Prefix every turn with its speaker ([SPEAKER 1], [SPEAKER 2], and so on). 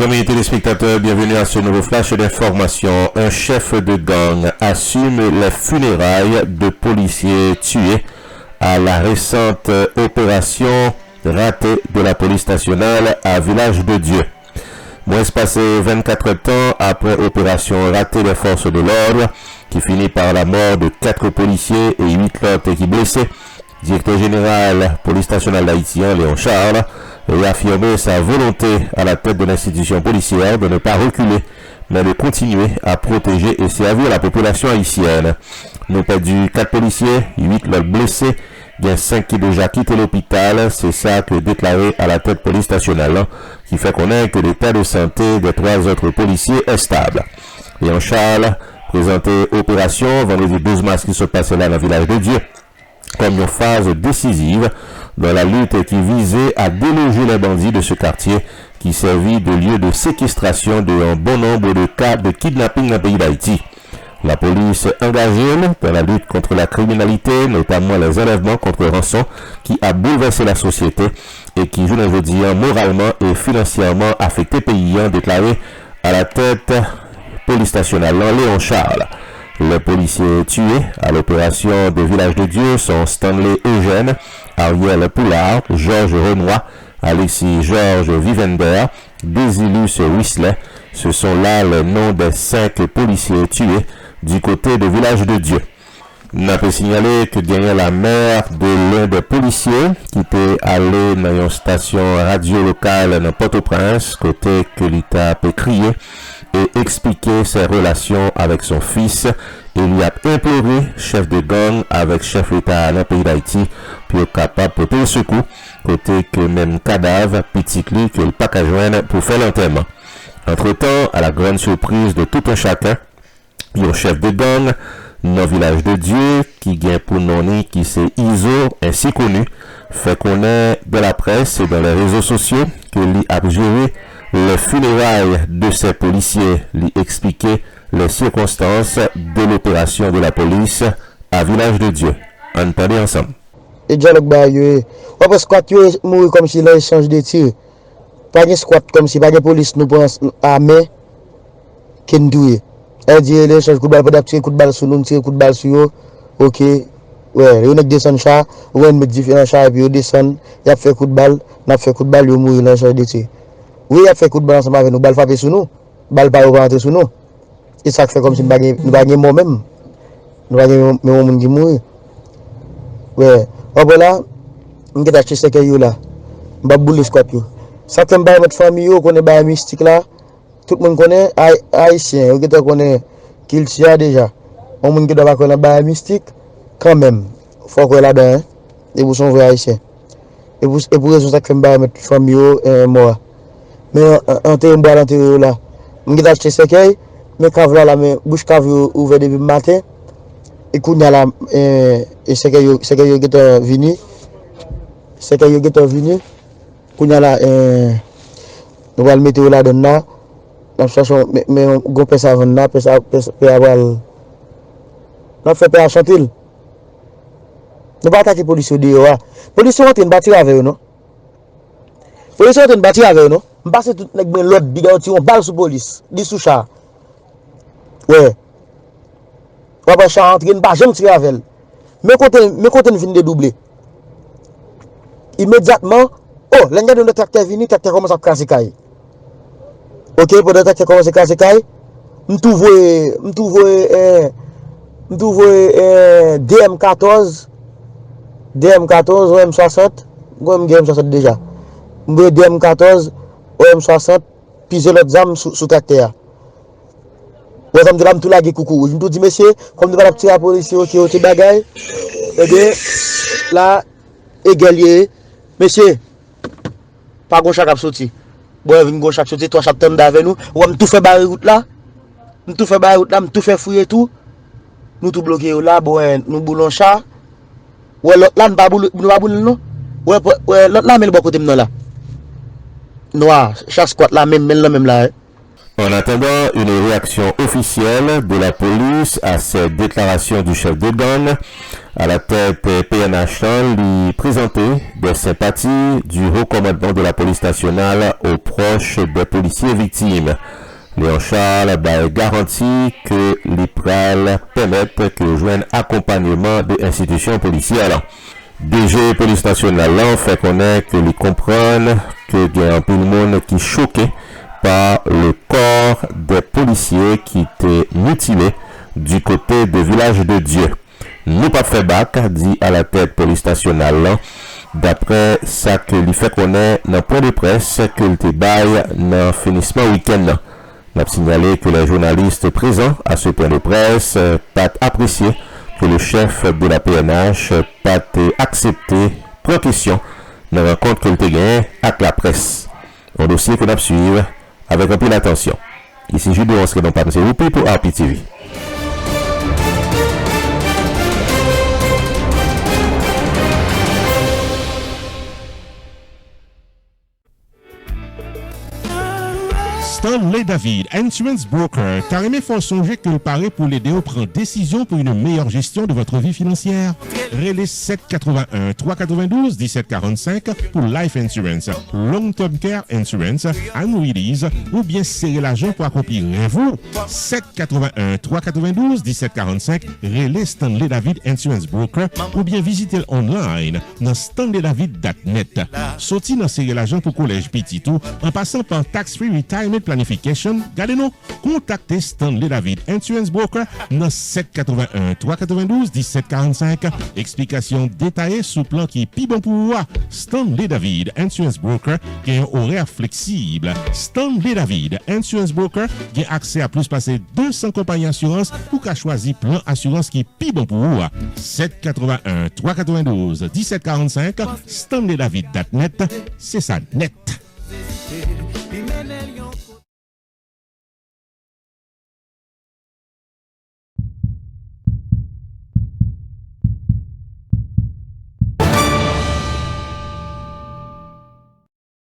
[SPEAKER 1] Amis téléspectateurs, bienvenue à ce nouveau flash d'information. Un chef de gang assume les funérailles de policiers tués à la récente opération ratée de la police nationale à Village de Dieu. Moins passé 24 temps après opération ratée des forces de l'ordre qui finit par la mort de 4 policiers et 8 autres qui blessés, directeur général police nationale d'Haïti, Léon Charles, a affirmé sa volonté à la tête de l'institution policière de ne pas reculer, mais de continuer à protéger et servir la population haïtienne. Nous perdu 4 policiers, 8 l'autre blessés, il y a 5 qui déjà quitté l'hôpital, c'est ça que déclaré à la tête police nationale, qui fait connaître que l'état de santé des 3 autres policiers est stable. Léon Charles présenté opération vendredi 12 mars qui se passait là dans le village de Dieu, comme une phase décisive dans la lutte qui visait à déloger les bandits de ce quartier qui servit de lieu de séquestration d'un bon nombre de cas de kidnapping dans le pays d'Haïti. La police engagée dans la lutte contre la criminalité, notamment les enlèvements contre rançon, qui a bouleversé la société et qui, je le dis, moralement et financièrement affecté pays, déclaré à la tête police nationale Léon Charles. Les policiers tués à l'opération de Village de Dieu sont Stanley Eugène, Ariel Poulard, Georges Renoir, Alexis Georges Vivender, Désilus Whistler. Ce sont là les noms des 5 policiers tués du côté de Village de Dieu. On a pu signaler que derrière la mère de l'un des policiers qui peut aller dans une station radio locale dans Port-au-Prince, côté que l'État peut crier et expliquer ses relations avec son fils, et lui a imploré chef de gang avec chef d'État dans le pays d'Haïti pour être capable de porter le secours, côté que même cadavre, petit clé que le pas qu'à joindre pour faire l'enterrement. Entre-temps, à la grande surprise de tout un chacun, il y a un chef de gang dans le village de Dieu qui gagne pour nom qui c'est Iso, ainsi connu, fait connaître de la presse et dans les réseaux sociaux que lui a géré les funérailles de ces policiers, lui expliquer les circonstances de l'opération de la police à Village de Dieu. Entendez ensemble.
[SPEAKER 2] Et dialogue baillé. Après squat yo mourir comme si là échange de tir. Pas de squat comme si pas de police nous pense armée qui nous doué. Elle dit l'échange coup de balle pour tirer coup de balle sur nous, tirer coup de balle sur eux. OK. Ouais, on descend chat, on met différents chats et puis on descend, il a fait coup de balle, n'a fait coup de balle, il mourir dans l'échange de tir. Oui, il a fait coup de balle ensemble avec nous, balle frappé sur nous. Balle pas rentrer sur nous. Et ça fait comme si nous pas moi-même. Nous pas monde qui mourir. Ouais. Après là, on a acheté ce que yo là. On va bouler squat yo. Certains bail notre famille yo connaît bail mystique là. Tout le monde connaît haïtien, on connaît qu'il tient déjà. On monde qui doit connaître bail mystique quand même. Faut que là-dedans et vous sont vrais haïtiens. Et pour raison ça que bail notre famille yo moi. Mais en terme de l'intérieur là, on a acheté ce que mais cave là mais bouche cave ouvert depuis matin. Et qu'on a là et c'est que yo est venu. C'est que yo est venu. Qu'on a là nous va le mettre là dedans. Nous cherchons mais on go pèse avant là, pèse avoir on fait pas chanter. Nous pas attaquer police de yo. Police ont une bâtir avec non. Police ont une bâtir avec non. On passe tout nèg ben l'autre bigoti on balle sous police, dit sous chat. Ouais. On va chat entrer pas jamais tirer avec elle. Mais quand vient de doubler. Immédiatement, oh, l'engagement de notre tracteur venu, tracteur commence à casser caille. OK, pour le tracteur commence à casser caille, me trouve DM14 OM60, OM60 déjà. DM14 OM60 puis l'autre zam sous tracteur. Vous avez dit tout la coucou. Je me dis monsieur, comme nous va tirer la police qui bagaille. Eh bien là égalier monsieur pas gon chaque sorti. Bon vinn gon chaque sorti, toi chaque temps avec nous. On tout fait barrer route là. Nous tout fait barrer route là, tout fait fouiller tout. Nous tout bloquer là, bon nous boulons chat. Ouais l'autre là nous pas boule non. Ouais l'autre là mais le bon côté non là. Noir, chaque squat là même là.
[SPEAKER 1] En attendant une réaction officielle de la police à cette déclaration du chef de gang, à la tête PNH lui présenter des sympathies du haut commandement de la police nationale aux proches des policiers victimes. Léon Charles a garanti que les PRAL permettent que joignent accompagnement des institutions policières. DG Police nationale fait connaître que les comprennent que il y a un peu de monde qui est choqué par le corps des policiers qui étaient mutilés du côté du village de Dieu. Nous pas fait bac, dit à la tête police nationale, d'après ça que lui fait connaître dans le point de presse que le débaille dans finissement week-end. On a signalé que les journalistes présents à ce point de presse pas apprécié que le chef de la PNH pas accepté pour question dans la rencontre que le gagné avec la presse. Un dossier qu'on a suivre avec un peu d'attention. Ici Jules on se pas M. Roupi pour RPTV.
[SPEAKER 3] Stanley David, Insurance Broker, carrément faut songer que le pari pour l'aider à prendre décision pour une meilleure gestion de votre vie financière. Relais 781 392 1745 pour Life Insurance, Long Term Care Insurance, Annuities ou bien serrer l'argent pour accomplir vous. 781 392 1745 Relais Stanley David Insurance Broker ou bien visitez online dans stanleydavid.net. Sorti dans serrer l'argent pour collège petit tout en passant par Tax Free Retirement Planification, gardez-nous, contactez Stanley David Insurance Broker dans 781 392 1745. Explication détaillée sous plan qui est plus bon pour vous. Stanley David Insurance Broker qui a un horaire flexible. Stanley David Insurance Broker qui a accès à plus passer 200 compagnies d'assurance pour qu'à choisir plan assurance qui est plus bon pour vous. 781 392 1745 stanleydavid.net, c'est ça net.